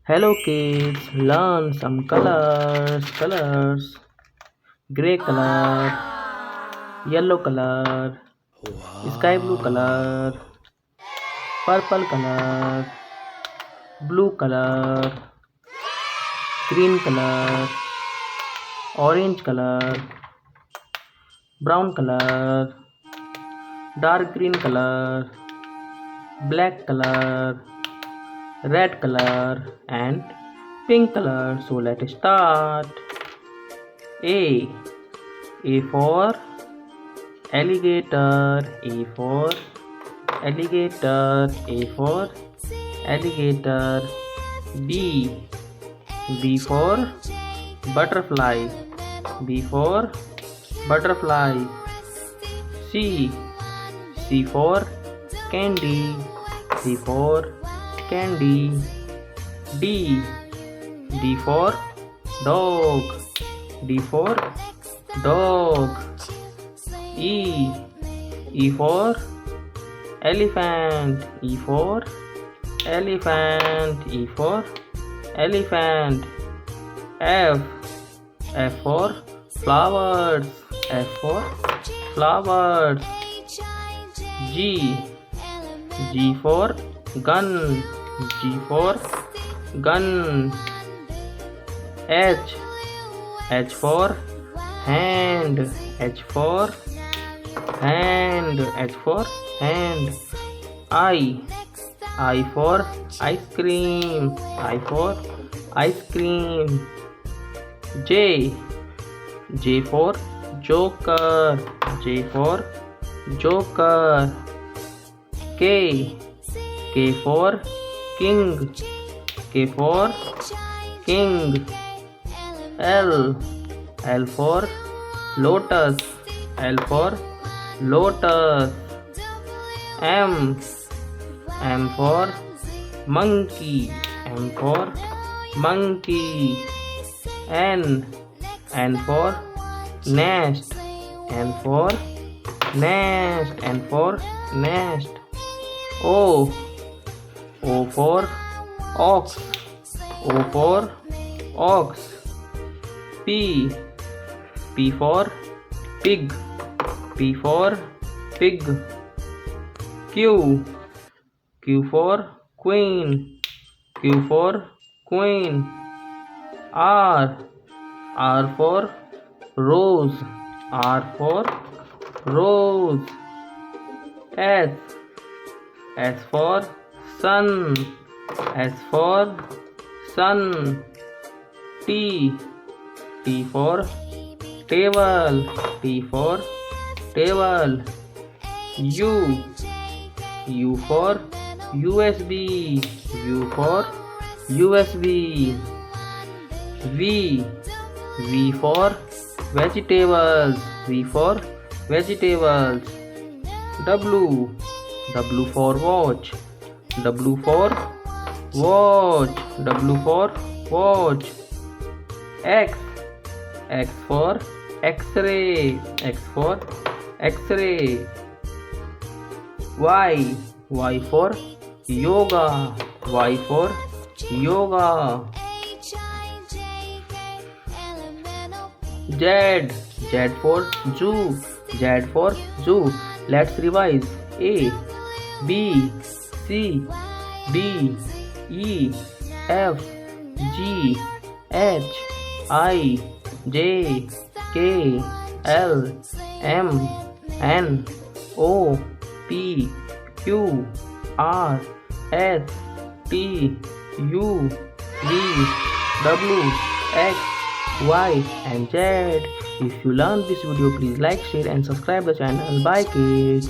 Hello kids, learn some colors. Gray color, yellow color, sky blue color, purple color, blue color, green color, orange color, brown color, dark green color, black color, red color and pink color. So let's start. A. A for alligator. A for alligator. A for alligator. B. B for butterfly. B for butterfly. C. C for candy. C for candy. D. D for dog. D for dog. E. E for elephant. E for elephant. E for elephant. F. F for flowers. F for flowers. G. G for gun. G for gun. H. H for hand. H for hand. H for hand. I. I for ice cream. I for ice cream. J. J for joker. J for joker. K. K for king. K for king. L. L for lotus. L for lotus. M. M for monkey. M for monkey. N. N for nest. N for nest. N for nest. O. O for ox. O for ox. P. P for pig. P for pig. Q. Q for queen. Q for queen. R. R for rose. R for rose. S. S for sun. S for sun. T. T for table. T for table. U. U for USB. U for USB. V. V for vegetables. V for vegetables. W. W for watch. W for watch. W for watch. X. X for X-ray. X for X-ray. Y. Y for yoga. Y for yoga. Z. Z for zoo. Z for zoo. Let's revise. A. B. C. D. E. F. G. H. I. J. K. L. M. N. O. P. Q. R. S. T. U. V. W. X. Y and Z. If you learned this video, please like, share and subscribe the channel. Bye kids.